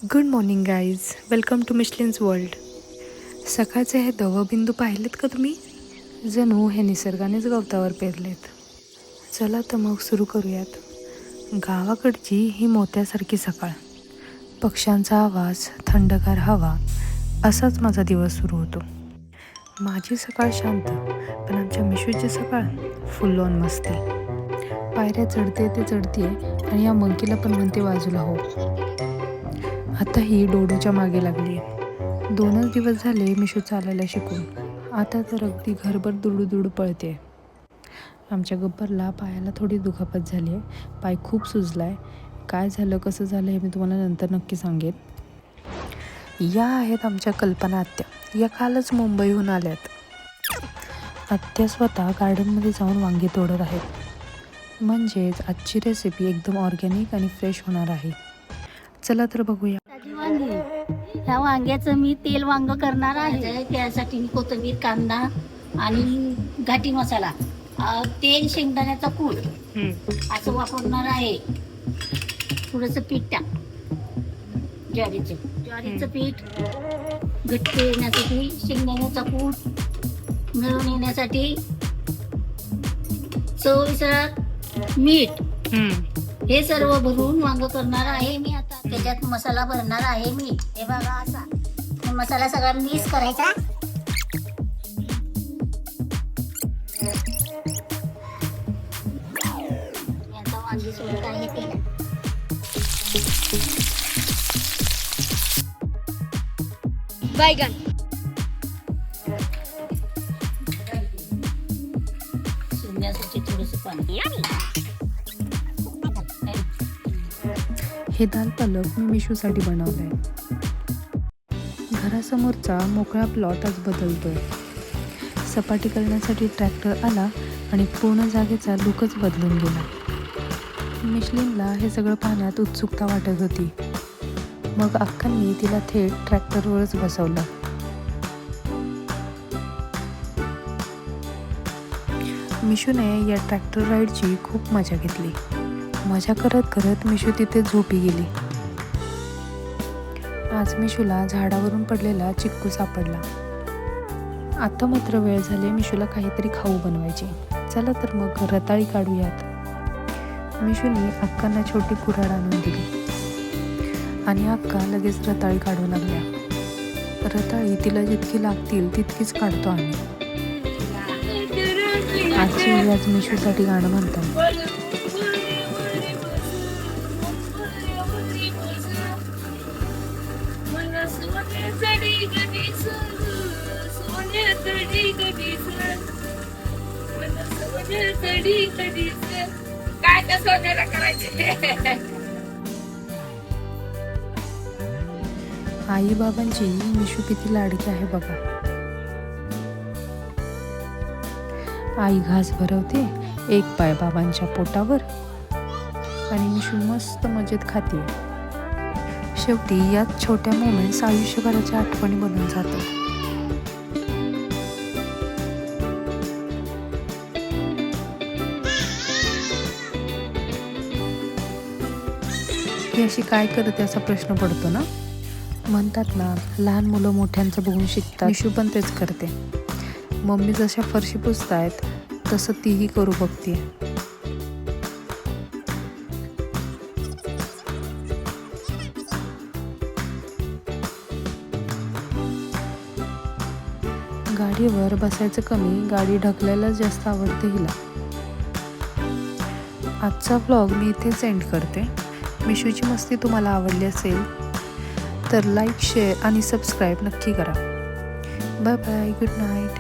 Good morning guys, welcome to मिशलिन्स world. सकाळचे हे दवबिंदू पाहिलेत का तुम्ही? जणू हे निसर्गानेच गवतावर पेरलेत. चला तर मग सुरू करूयात. गावाकडची ही मोत्यासारखी सकाळ, पक्ष्यांचा आवाज, थंडगार हवा, असाच माझा दिवस सुरू होतो. माझी सकाळ शांत, पण आमच्या मिशूची सकाळ फुल ऑन मस्ती. पायऱ्या चढते ते चढते आणि या मंकीला पण म्हणते बाजूला हो. आता ही डोडूच्या मागे लागली आहे. 2च दिवस झाले मिशू चालायला शिकून. आता तर अगदी घरभर दुडू पळते. आमच्या गब्बरला पायाला थोडी दुखापत झाली आहे. पाय खूप सुजला आहे. काय झालं कसं झालं हे मी तुम्हाला नंतर नक्की सांगेन. या आहेत आमच्या कल्पना आत्या. या कालच मुंबईहून आल्यात. आत्या स्वतः गार्डनमध्ये जाऊन वांगी तोडत आहेत. म्हणजेच आजची रेसिपी एकदम ऑर्गॅनिक आणि फ्रेश होणार आहे. चला तर बघूया. ह्या वांग्याचं मी तेल वांग करणार आहे. त्यासाठी मी कोथिंबीर, कांदा आणि घाटी मसाला, तेल, शेंगदाण्याचा कूट असं वापरणार आहे. थोडंसं पीठ टाक, ज्वारीचं पीठ घट्ट येण्यासाठी, शेंगदाण्याचा कूट मिळून येण्यासाठी, चवीनुसार मीठ, हे सर्व भरून वांग करणार आहे मी. आता त्याच्यात मसाला भरणार आहे मी. हे बघा असा मसाला सगळा मिक्स करायचा. आता वांगी सोडत आहे तेलात. बैगन, शिजण्यासाठी थोडंसं पाणी. हे दाल पालक मी मिशूसाठी बनवलं आहे. घरासमोरचा मोकळा प्लॉट आज बदलतोय. सपाटी करण्यासाठी ट्रॅक्टर आला आणि पूर्ण जागेचा लुकच बदलून गेला. मिशलिनला हे सगळं पाहण्यात उत्सुकता वाटत होती. मग अक्कांनी तिला थेट ट्रॅक्टरवरच बसवलं. मिशूने या ट्रॅक्टर राईडची खूप मजा घेतली. मजा करत करत मिशू तिथे झोपी गेली. आज मिशूला झाडावरून पडलेला चिक्कू सापडला. आता मात्र वेळ झाली मिशूला काहीतरी खाऊ बनवायचे. चला तर मग रताळी काढूयात. मिशूने अक्कांना छोटी कुऱ्हाड आणून दिली आणि अक्का लगेच रताळी काढू लागल्या. रताळी तिला जितकी लागतील तितकीच काढतो आम्ही. आजची आज मिशूसाठी गाणं म्हणतात. काय त्या सोन्याला करायचे. आई बाबांची मिशू किती लाडकी आहे बघा. आई घास भरवते, एक पाय बाबांच्या पोटावर आणि मिशू मस्त मजेत खाते. शेवटी यात छोट्या मोमेंट्स आयुष्यभराच्या आठवणी बनून जातात. ही अशी काय करते असा प्रश्न पडतो ना. म्हणतात ना, लहान मुलं मोठ्यांचं बघून शिकतात. मिशू पण तेच करते. मम्मी जशा फरशी पुसतायत तसं तीही करू बघते. गाडीवर बसायचं कमी, गाडी ढकलायला जास्त आवडते हिला. आजचा व्लॉग मी इथेच एंड करते. मिशूची मस्ती तुम्हाला आवडली असेल तर लाईक, शेअर आणि सबस्क्राईब नक्की करा. Bye bye, good night.